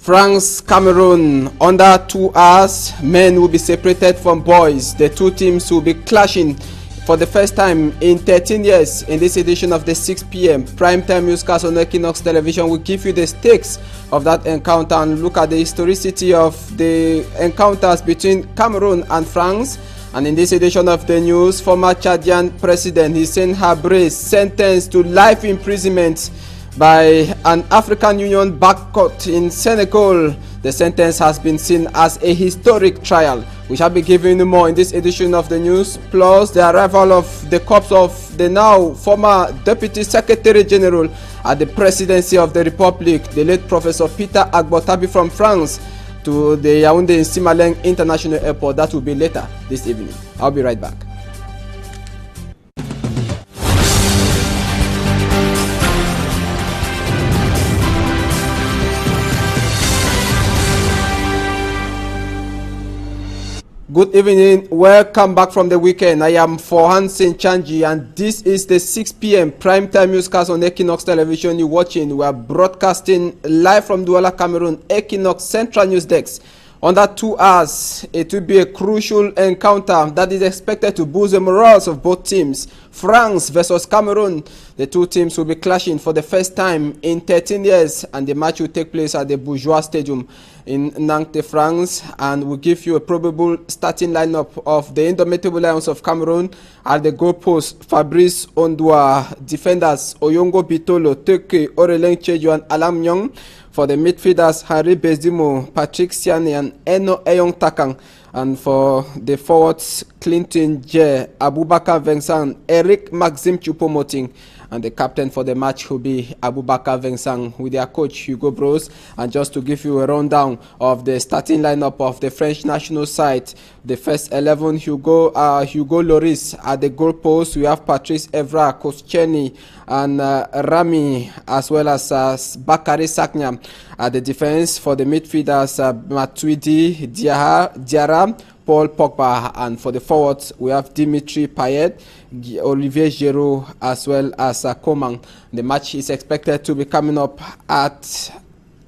France, Cameroon, under 2 hours, men will be separated from boys. The two teams will be clashing for the first time in 13 years in this edition of the 6 p.m. primetime newscast on Equinox Television. Will give you the stakes of that encounter and look at the historicity of the encounters between Cameroon and France. And in this edition of the news, former Chadian President Hissène Habré sentenced to life imprisonment by an African Union backed court in Senegal. The sentence has been seen as a historic trial. We shall be giving you more in this edition of the news, plus the arrival of the corpse of the now former Deputy Secretary General at the Presidency of the Republic, the late Professor Peter Agbotabi from France, to the Yaoundé Simaleng International Airport. That will be later this evening. I'll be right back. Good evening, welcome back from the weekend. I am Forhan Senchanji and this is the 6 p.m. primetime newscast on Equinox Television you're watching. We are broadcasting live from Douala, Cameroon, Equinox Central News Desk. Under 2 hours, it will be a crucial encounter that is expected to boost the morals of both teams. France versus Cameroon. The two teams will be clashing for the first time in 13 years and the match will take place at the Bourgeois Stadium in Nantes, France, and will give you a probable starting lineup of the Indomitable Lions of Cameroon. At the goalpost, Fabrice Ondoa, defenders Oyongo Bitolo, Teke, Aurelien Cheju and Alam Nyong. For the midfielders, Harry Bezdimo, Patrick Siani and Eno Eyong Takang. And for the forwards, Clinton J, Abubakar Vincent, Eric Maxime Choupo-Moting. And the captain for the match will be Abubakar Vincent with their coach Hugo Broos. And just to give you a rundown of the starting lineup of the French national side, the first 11, Hugo Lloris at the goalpost. We have Patrice Evra, Koscielny and Rami, as well as Bakary Saknya at the defense. For the midfielders, Matuidi, Diarra, Paul Pogba, and for the forwards we have Dimitri Payet, Olivier Giroud, as well as Coman. The match is expected to be coming up at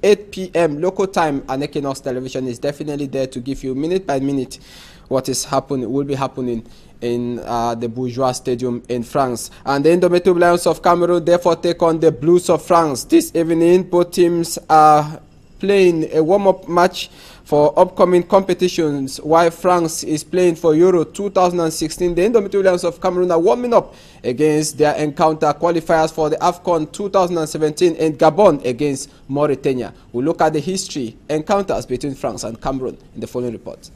8 p.m. local time, and Equinox Television is definitely there to give you minute by minute what is happening, will be happening in the Bourgeois Stadium in France. And the Indomitable Lions of Cameroon therefore take on the Blues of France this evening. Both teams are playing a warm-up match for upcoming competitions, while France is playing for Euro 2016. The Indomitable Lions of Cameroon are warming up against their encounter qualifiers for the AFCON 2017 in Gabon against Mauritania. We'll look at the history encounters between France and Cameroon in the following report.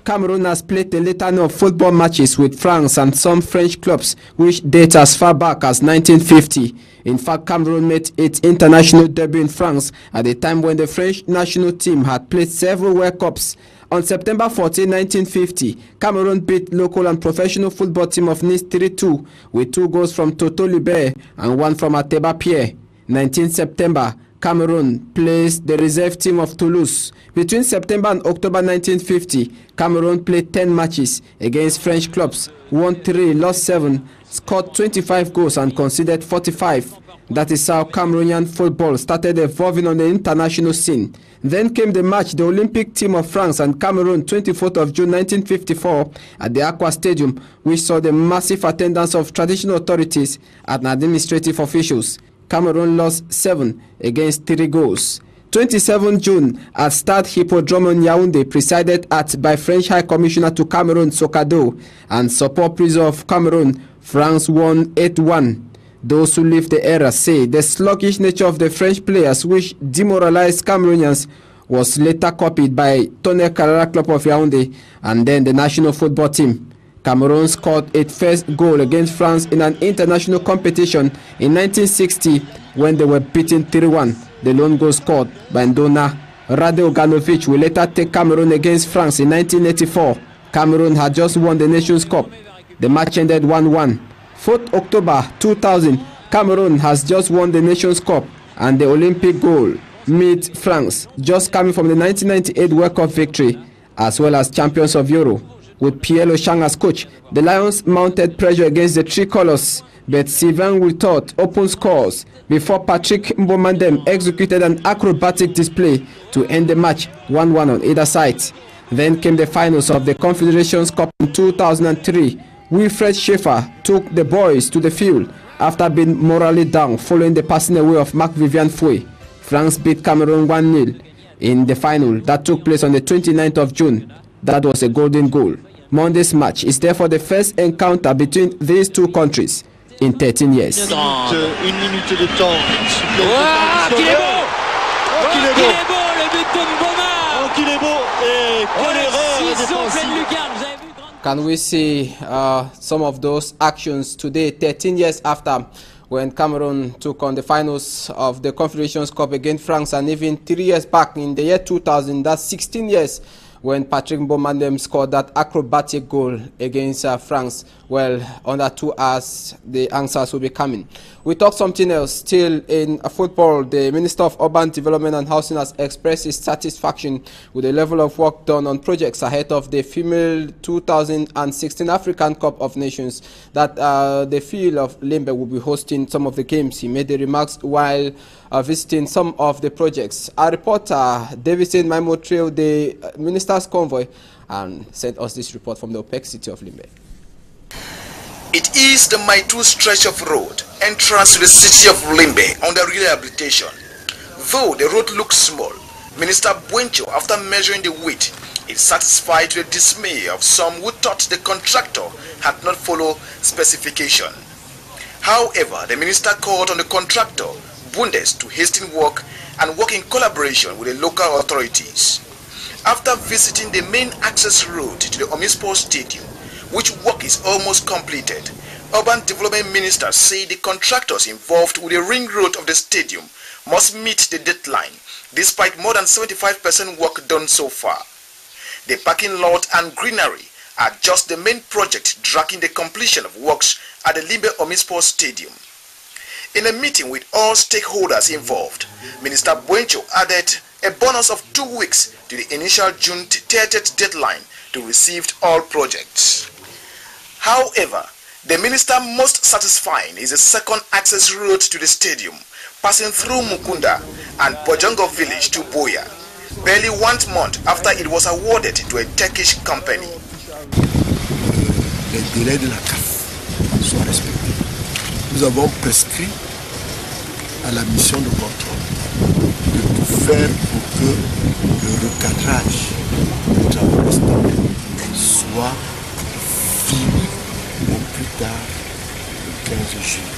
Cameroon has played a litany of football matches with France and some French clubs, which date as far back as 1950. In fact, Cameroon made its international debut in France at a time when the French national team had played several World Cups. On September 14, 1950, Cameroon beat local and professional football team of Nice 3-2 with 2 goals from Toto Lubert and 1 from Ateba Pierre. 19 September, Cameroon plays the reserve team of Toulouse. Between September and October 1950, Cameroon played 10 matches against French clubs, won 3, lost 7, scored 25 goals and conceded 45. That is how Cameroonian football started evolving on the international scene. Then came the match, the Olympic team of France and Cameroon, 24th of June 1954 at the Aqua Stadium, which saw the massive attendance of traditional authorities and administrative officials. Cameroon lost 7 against 3 goals. 27 June at Stade Hippodrome in Yaoundé, presided at by French High Commissioner to Cameroon, Sokado, and support prize of Cameroon, France won 8-1. Those who live the era say the sluggish nature of the French players, which demoralized Cameroonians, was later copied by Tonnerre Carrera Club of Yaoundé and then the national football team. Cameroon scored its first goal against France in an international competition in 1960 when they were beaten 3-1. The lone goal scored by Ndona Rade Oganovic will later take Cameroon against France in 1984. Cameroon had just won the Nations Cup. The match ended 1-1. 4th October 2000, Cameroon has just won the Nations Cup and the Olympic gold meet France, just coming from the 1998 World Cup victory, as well as champions of Euro. With Pierre Lechang as coach, the Lions mounted pressure against the Tricolors but Sylvain Wiltord opened scores before Patrick Mbomandem executed an acrobatic display to end the match 1-1 on either side. Then came the finals of the Confederations Cup in 2003. Wilfred Schaefer took the boys to the field after being morally down following the passing away of Marc-Vivien Foé. France beat Cameroon 1-0 in the final that took place on the 29th of June. That was a golden goal. Monday's match is therefore the first encounter between these two countries in 13 years. Une minute de temps. Qu'il est beau! Qu'il est beau, le but de Mboma! Qu'il est beau! Et quelle erreur défensive! Can we see some of those actions today, 13 years after, when Cameroon took on the finals of the Confederations Cup against France, and even 3 years back in the year 2000, that's 16 years, when Patrick Mbomandem scored that acrobatic goal against France. Well, under 2 hours, the answers will be coming. We talk something else. Still in football, the Minister of Urban Development and Housing has expressed his satisfaction with the level of work done on projects ahead of the female 2016 African Cup of Nations that the field of Limbe will be hosting some of the games. He made the remarks while visiting some of the projects. Our reporter, Davidson Maimo, trailed the minister's convoy and sent us this report from the opaque city of Limbe. It is the Maitu stretch of road, entrance to the city of Limbe, under rehabilitation. Though the road looks small, Minister Buencho, after measuring the width, is satisfied to the dismay of some who thought the contractor had not followed specification. However, the minister called on the contractor, Bundes, to hasten work and work in collaboration with the local authorities. After visiting the main access road to the Omisport Stadium, which work is almost completed, Urban Development Minister said the contractors involved with the ring road of the stadium must meet the deadline, despite more than 75% work done so far. The parking lot and greenery are just the main project dragging the completion of works at the Limbe Omisport Stadium. In a meeting with all stakeholders involved, Minister Buencho added a bonus of 2 weeks to the initial June 30th deadline to receive all projects. However, the minister most satisfying is the second access road to the stadium, passing through Mukunda and Bojongo village to Boya, barely 1 month after it was awarded to a Turkish company. Les délais de la CAF soient respectés. Nous avons prescrit à la mission de contrôle de tout faire pour que le recadrage du travail restauré soit fini au plus tard le 15 juillet.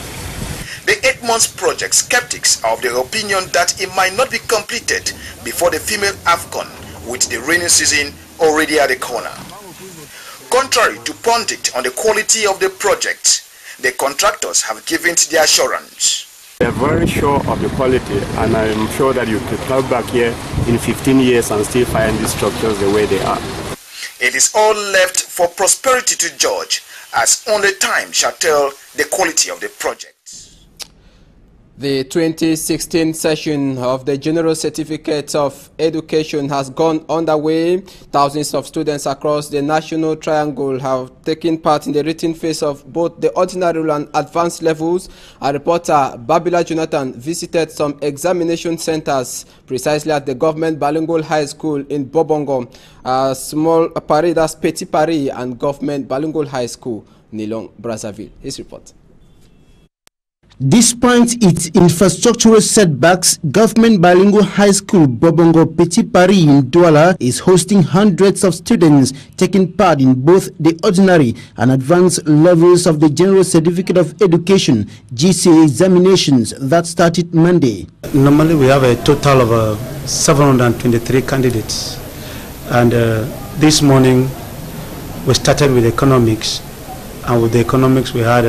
The 8 months project skeptics are of the opinion that it might not be completed before the female AFCON, with the rainy season already at the corner. Contrary to pundit on the quality of the project, the contractors have given the assurance. We are very sure of the quality, and I am sure that you could come back here in 15 years and still find these structures the way they are. It is all left for prosperity to judge, as only time shall tell the quality of the project. The 2016 session of the General Certificate of Education has gone underway. Thousands of students across the National Triangle have taken part in the written phase of both the ordinary and advanced levels. Our reporter, Babila Jonathan, visited some examination centers precisely at the Government Bilingual High School in Bobongo, Small Paris, that's Petit Paris, and Government Bilingual High School, Nilong, Brazzaville. His report. Despite its infrastructural setbacks, Government Bilingual High School Bobongo Petit Paris in Douala is hosting hundreds of students taking part in both the ordinary and advanced levels of the General Certificate of Education GCE examinations that started Monday. Normally we have a total of 723 candidates, and this morning we started with economics, and with the economics we had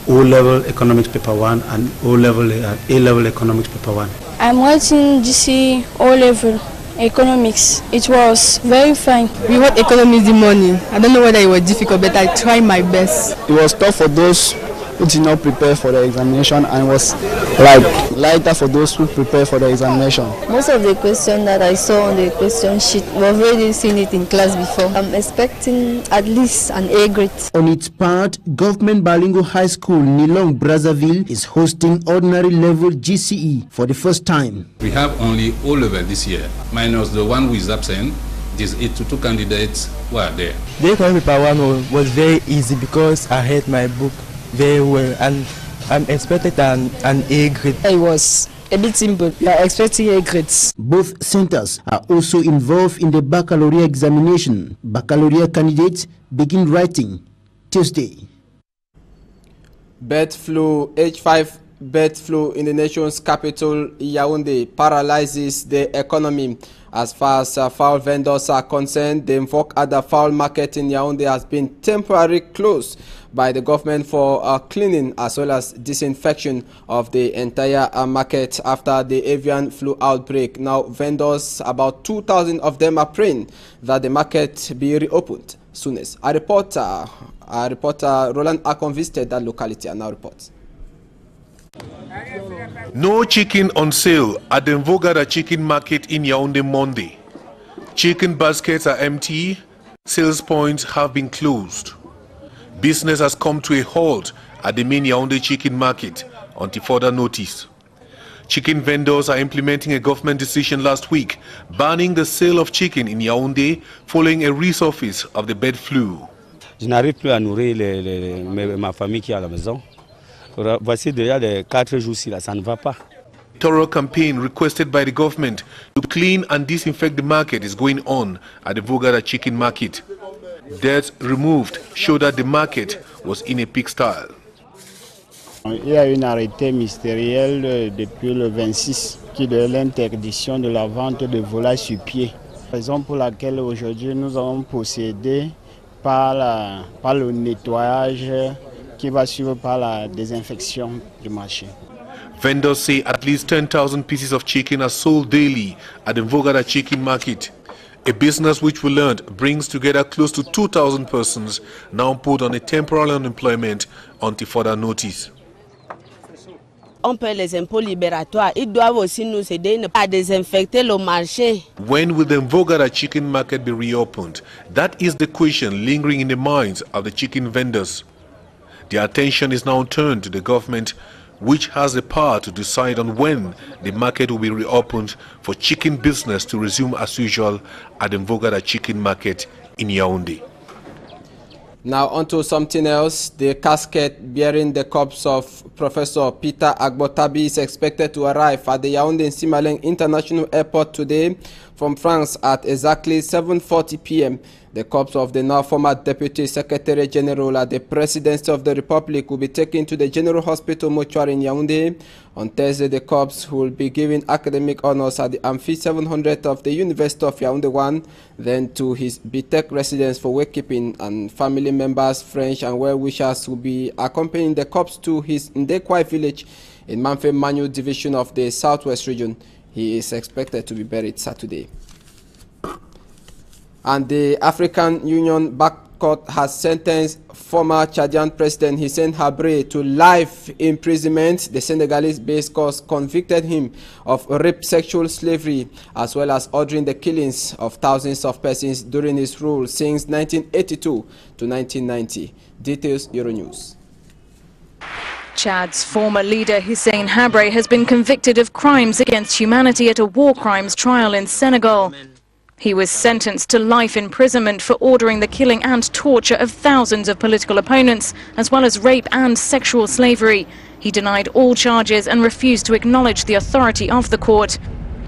O-level economics paper 1 and A-level economics paper 1. I'm writing GC O-level economics. It was very fine. We wrote economics the morning. I don't know whether it was difficult, but I tried my best. It was tough for those who did not prepare for the examination and was like lighter for those who prepare for the examination. Most of the questions that I saw on the question sheet, we've already seen it in class before. I'm expecting at least an A grade. On its part, Government Bilingual High School Nilong Brazzaville is hosting ordinary level GCE for the first time. We have only O level this year, minus the one who is absent. These 82 candidates were there. The economic paper one was very easy because I read my book very well and I'm expecting an A grade. It was a bit simple. We are expecting A grades. Both centers are also involved in the baccalaureate examination. Baccalaureate candidates begin writing Tuesday. Bird flu, H5 bird flu in the nation's capital, Yaoundé, paralyzes the economy. As far as fowl vendors are concerned, the Mvok Ada fowl market in Yaoundé has been temporarily closed by the government for cleaning as well as disinfection of the entire market after the avian flu outbreak. Now, vendors, about 2,000 of them, are praying that the market be reopened soonest. Our reporter Roland Akon visited that locality and now reports. No chicken on sale at the Mvogada chicken market in Yaoundé Monday. Chicken baskets are empty, sales points have been closed. Business has come to a halt at the main Yaoundé chicken market until further notice. Chicken vendors are implementing a government decision last week banning the sale of chicken in Yaoundé following a resurface of the bird flu. Je n'arrive plus à nourrir ma famille qui est à la maison. Voici déjà les 4 jours là, ça ne va pas. Thorough campaign requested by the government to clean and disinfect the market is going on at the Mvogada chicken market. Dirt removed showed that the market was in a pigsty. Il y a une arrêté ministérielle depuis le 26 qui donne l'interdiction de la vente de volailles sur pied. Raison pour laquelle aujourd'hui nous avons procédé par le nettoyage qui va suivre par la désinfection du marché. Vendors say at least 10,000 pieces of chicken are sold daily at the Mvogada chicken market. A business which we learned brings together close to 2,000 persons now put on a temporary unemployment until further notice. On paie les impôts libératoires. Ils doivent aussi nous aider à désinfecter le marché. When will the Mvogada chicken market be reopened? That is the question lingering in the minds of the chicken vendors. Their attention is now turned to the government, which has the power to decide on when the market will be reopened for chicken business to resume as usual at the Mvogada chicken market in Yaoundé. Now onto something else. The casket bearing the corpse of Professor Peter Agbotabi is expected to arrive at the Yaoundé-Simaleng International Airport today from France at exactly 7:40 p.m. The corpse of the now former Deputy Secretary General at the Presidency of the Republic will be taken to the General Hospital Mortuary in Yaoundé. On Thursday, the corpse will be given academic honors at the Amphi 700 of the University of Yaoundé 1, then to his BTech residence for wakekeeping, and family members, friends and well-wishers will be accompanying the corpse to his Ndekwai village in Manfe Manu division of the Southwest region. He is expected to be buried Saturday. And the African Union Back Court has sentenced former Chadian President Hissène Habré to life imprisonment. The Senegalese-based court convicted him of rape, sexual slavery, as well as ordering the killings of thousands of persons during his rule since 1982 to 1990. Details, Euronews. Chad's former leader Hissène Habré has been convicted of crimes against humanity at a war crimes trial in Senegal. He was sentenced to life imprisonment for ordering the killing and torture of thousands of political opponents, as well as rape and sexual slavery. He denied all charges and refused to acknowledge the authority of the court.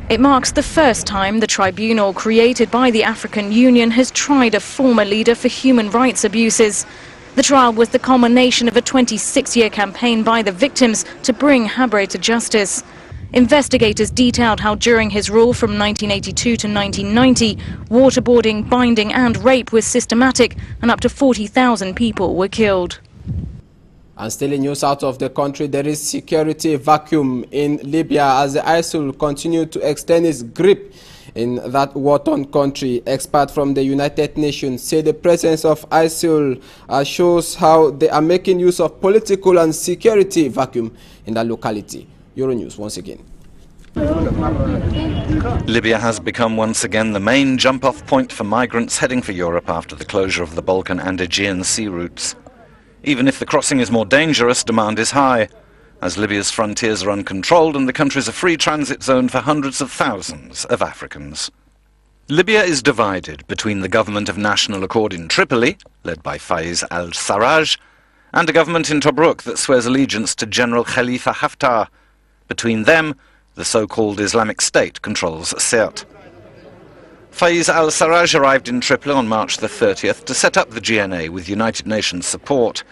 It marks the first time the tribunal created by the African Union has tried a former leader for human rights abuses. The trial was the culmination of a 26-year campaign by the victims to bring Habré to justice. Investigators detailed how during his rule from 1982 to 1990, waterboarding, binding and rape was systematic and up to 40,000 people were killed. And still in news out of the country, there is security vacuum in Libya as the ISIL continue to extend its grip in that war-torn country. Experts from the United Nations say the presence of ISIL shows how they are making use of political and security vacuum in that locality. Euronews once again. Libya has become once again the main jump-off point for migrants heading for Europe after the closure of the Balkan and Aegean sea routes. Even if the crossing is more dangerous, demand is high, as Libya's frontiers are uncontrolled and the country is a free transit zone for hundreds of thousands of Africans. Libya is divided between the government of national accord in Tripoli, led by Faiz al-Sarraj, and a government in Tobruk that swears allegiance to General Khalifa Haftar. Between them, the so-called Islamic State controls Sirte. Faiz al-Sarraj arrived in Tripoli on March the 30th to set up the GNA with United Nations support.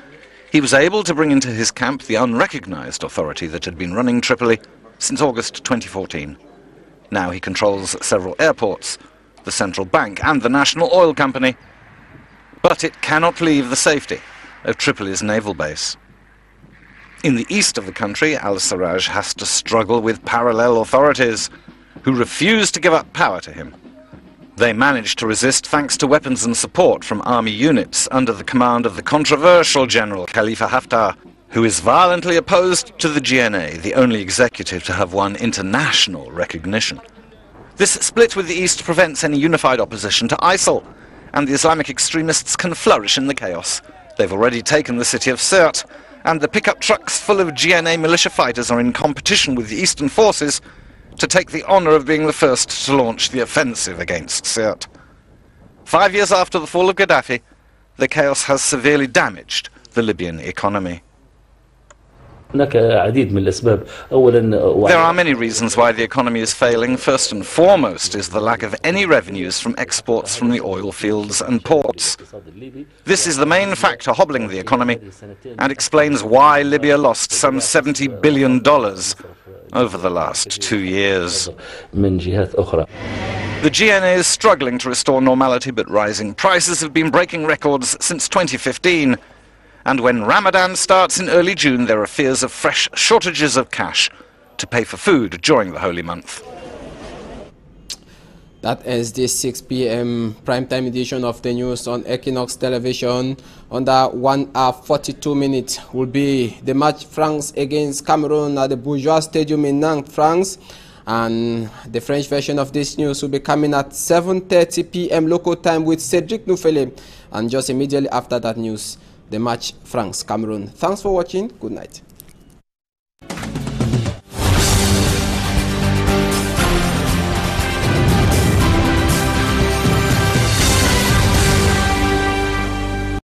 He was able to bring into his camp the unrecognized authority that had been running Tripoli since August 2014. Now he controls several airports, the central bank and the national oil company. But it cannot leave the safety of Tripoli's naval base. In the east of the country, al-Sarraj has to struggle with parallel authorities who refuse to give up power to him. They managed to resist thanks to weapons and support from army units under the command of the controversial General Khalifa Haftar, who is violently opposed to the GNA, the only executive to have won international recognition. This split with the East prevents any unified opposition to ISIL, and the Islamic extremists can flourish in the chaos. They've already taken the city of Sirte, and the pickup trucks full of GNA militia fighters are in competition with the Eastern forces to take the honor of being the first to launch the offensive against Sirte. 5 years after the fall of Gaddafi, the chaos has severely damaged the Libyan economy. There are many reasons why the economy is failing. First and foremost is the lack of any revenues from exports from the oil fields and ports. This is the main factor hobbling the economy and explains why Libya lost some $70 billion over the last 2 years. The GNA is struggling to restore normality, but rising prices have been breaking records since 2015. And when Ramadan starts in early June, there are fears of fresh shortages of cash to pay for food during the holy month. That ends the 6 p.m. primetime edition of the news on Equinox Television. Under 1 hour 42 minutes will be the match France against Cameroon at the Bourgeois Stadium in Nantes, France. And the French version of this news will be coming at 7:30 p.m. local time with Cedric Noufele. And just immediately after that news, the match France-Cameroon. Thanks for watching. Good night.